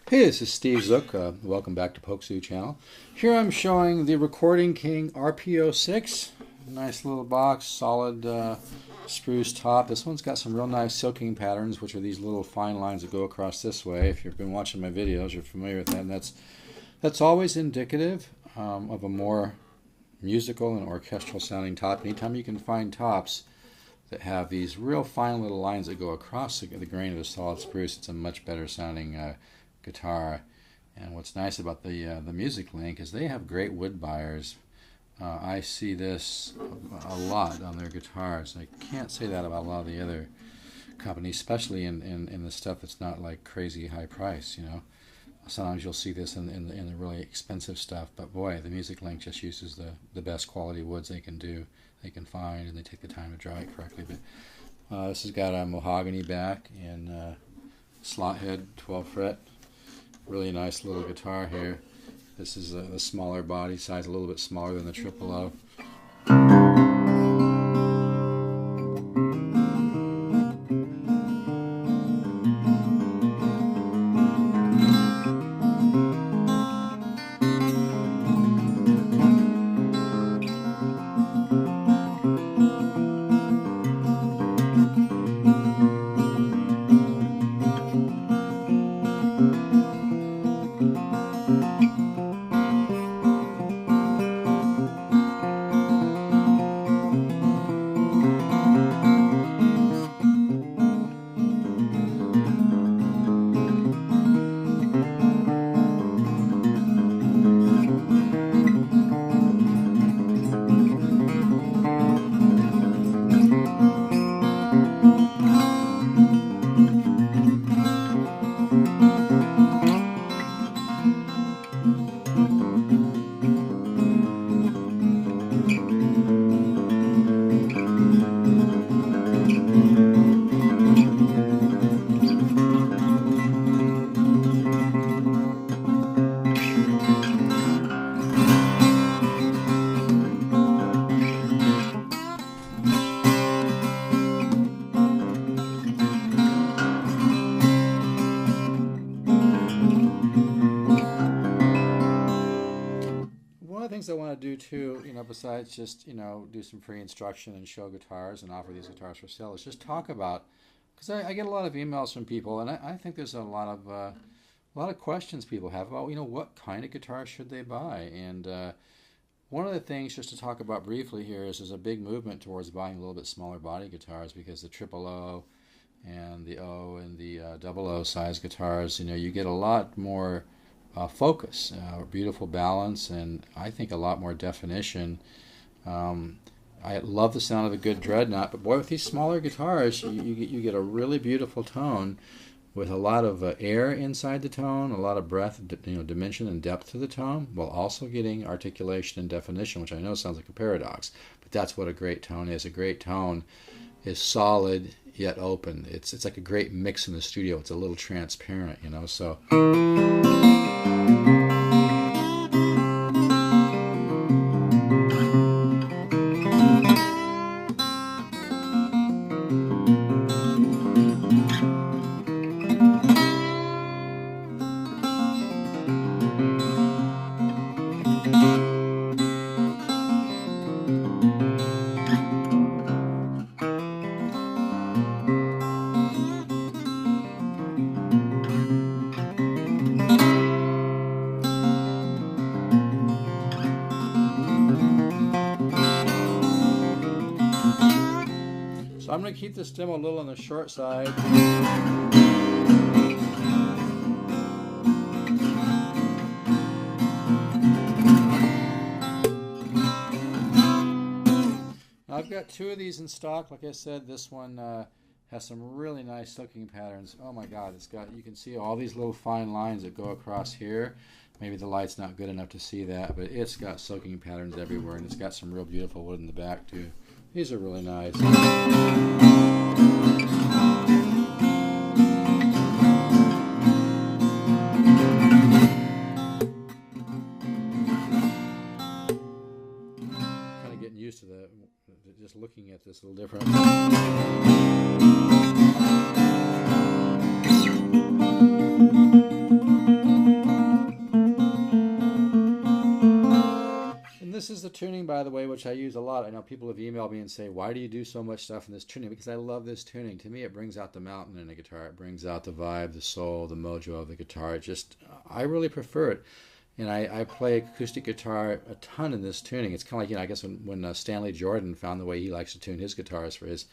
Hey, this is Steve Zook. Welcome back to Pokesoo channel. Here I'm showing the Recording King RP06. Nice little box, solid spruce top. This one's got some real nice silking patterns, which are these little fine lines that go across this way. If you've been watching my videos, you're familiar with that. And that's always indicative of a more musical and orchestral sounding top. Anytime you can find tops that have these real fine little lines that go across the grain of the solid spruce, it's a much better sounding guitar. And what's nice about the Music Link is they have great wood buyers. I see this a lot on their guitars. I can't say that about a lot of the other companies, especially in the stuff that's not like crazy high price, you know. Sometimes you'll see this in the really expensive stuff, but boy, the Music Link just uses the best quality woods they can find, and they take the time to dry it correctly. But this has got a mahogany back and slot head, 12 fret. Really nice little guitar here. This is the smaller body size, a little bit smaller than the Triple O. One of the things I want to do too, besides just, do some free instruction and show guitars and offer these guitars for sale, is just talk about, because I get a lot of emails from people, and I think there's a lot of questions people have about, what kind of guitar should they buy? And one of the things just to talk about briefly here is there's a big movement towards buying a little bit smaller body guitars, because the Triple O and the O and the Double O size guitars, you get a lot more focus, beautiful balance, and I think a lot more definition. I love the sound of a good dreadnought, but boy, with these smaller guitars, you get a really beautiful tone with a lot of air inside the tone, a lot of breadth, dimension and depth to the tone, while also getting articulation and definition, which I know sounds like a paradox, but that's what a great tone is. A great tone is solid yet open. It's like a great mix in the studio. It's a little transparent, so. So I'm going to keep this demo a little on the short side. Now I've got two of these in stock. Like I said, this one has some really nice silking patterns. Oh my God, you can see all these little fine lines that go across here. Maybe the light's not good enough to see that, but it's got silking patterns everywhere, and it's got some real beautiful wood in the back too. These are really nice. Kind of getting used to just looking at this a little different. tuning, by the way, which I use a lot. I know people have emailed me and say, why do you do so much stuff in this tuning? Because I love this tuning. To me, it brings out the mountain in a guitar. It brings out the vibe, the soul, the mojo of the guitar. It just, I really prefer it. And I play acoustic guitar a ton in this tuning. It's kind of like, I guess when Stanley Jordan found the way he likes to tune his guitars for his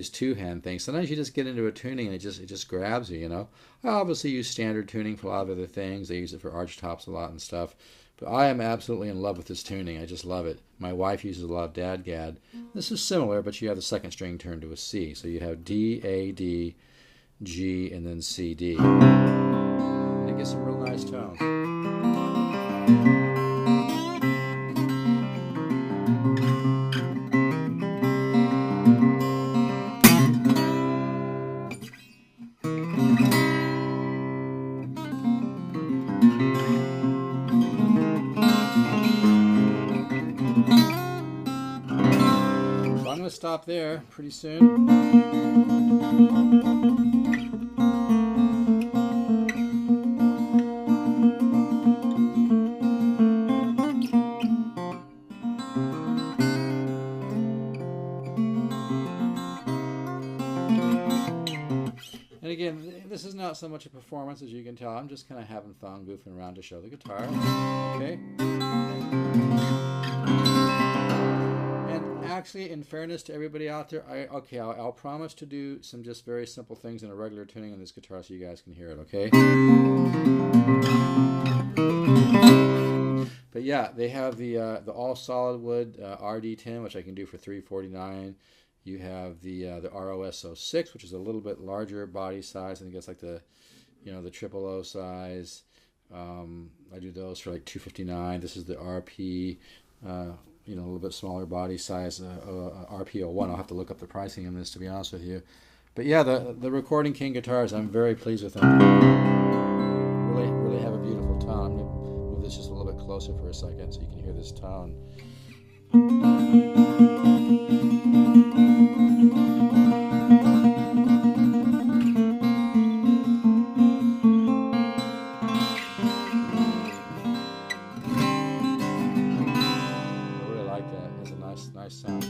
two-hand thing. Sometimes you just get into a tuning and it just grabs you, I obviously use standard tuning for a lot of other things. I use it for arch tops a lot and stuff. But I am absolutely in love with this tuning. I just love it. My wife uses a lot of dadgad. This is similar, but you have the second string turned to a C. So you have D, A, D, G, and then C, D. And it gets some real nice tones. So I'm going to stop there pretty soon. And again, this is not so much a performance as you can tell. I'm just kind of having fun, goofing around to show the guitar. Okay. And actually, in fairness to everybody out there, I'll promise to do some just very simple things in a regular tuning on this guitar so you guys can hear it, okay? But yeah, they have the all solid wood RD10, which I can do for $349. You have the ROS06, which is a little bit larger body size. I think that's like the the 000 size. I do those for like $259. This is the RP, a little bit smaller body size, RP01. I'll have to look up the pricing on this, to be honest with you. But yeah, the Recording King guitars, I'm very pleased with them. Really have a beautiful tone. I'm going to move this just a little bit closer for a second so you can hear this tone. Nice sound.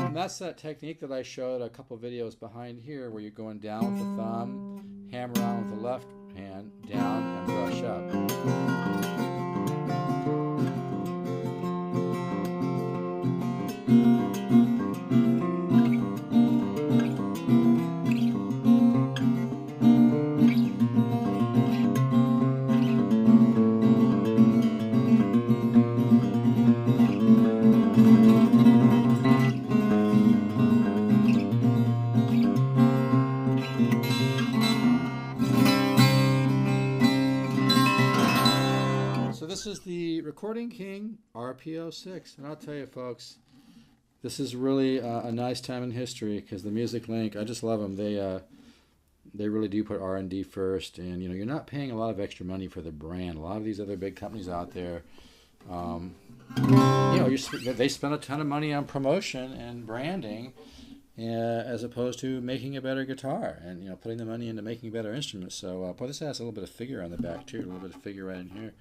And that's that technique that I showed a couple videos behind here, where you're going down with the thumb, hammer on with the left hand, down, and brush up. This is the Recording King RP06, and I'll tell you, folks, this is really a nice time in history, because the Music Link, I just love them. They really do put R&D first, and you're not paying a lot of extra money for the brand. A lot of these other big companies out there, they spend a ton of money on promotion and branding, as opposed to making a better guitar and putting the money into making better instruments. So, boy, this has a little bit of figure on the back too, a little bit of figure right in here.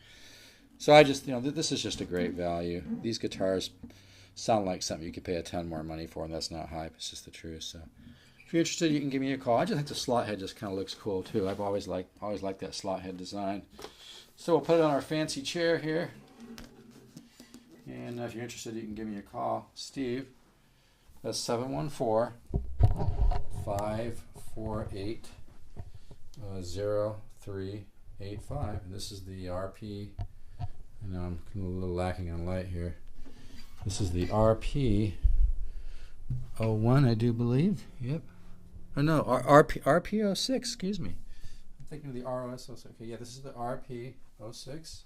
So I just, this is just a great value. These guitars sound like something you could pay a ton more money for, and that's not hype. It's just the truth. So if you're interested, you can give me a call. I just think the slot head just kind of looks cool too. I've always liked that slot head design. So we'll put it on our fancy chair here. And if you're interested, you can give me a call. Steve, that's 714-548-0385. And this is the RP. I know I'm a little lacking on light here. This is the RP01, I do believe. Yep. Oh no, RP06. Excuse me. I'm thinking of the ROS06. Okay, yeah, this is the RP06.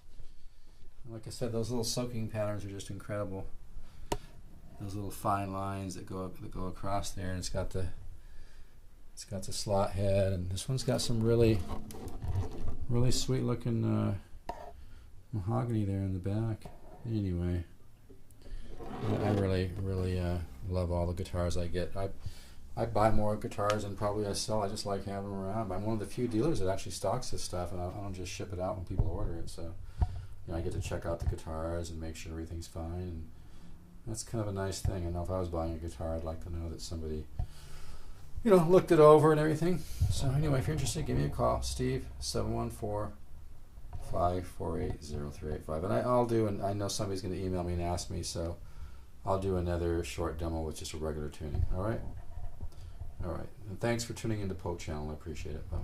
Like I said, those little soaking patterns are just incredible. Those little fine lines that go across there, and it's got the slot head, and this one's got some really sweet looking mahogany there in the back. Anyway, I really love all the guitars I get. I buy more guitars than probably I sell. I just like having them around. I'm one of the few dealers that actually stocks this stuff, and I don't just ship it out when people order it. So, I get to check out the guitars and make sure everything's fine. And that's kind of a nice thing. I know if I was buying a guitar, I'd like to know that somebody, looked it over and everything. So anyway, if you're interested, give me a call, Steve, 714-548-0385. And I'll do, and I know somebody's going to email me and ask me, so I'll do another short demo with just a regular tuning. All right? All right. And thanks for tuning into Poke Channel. I appreciate it. Bye.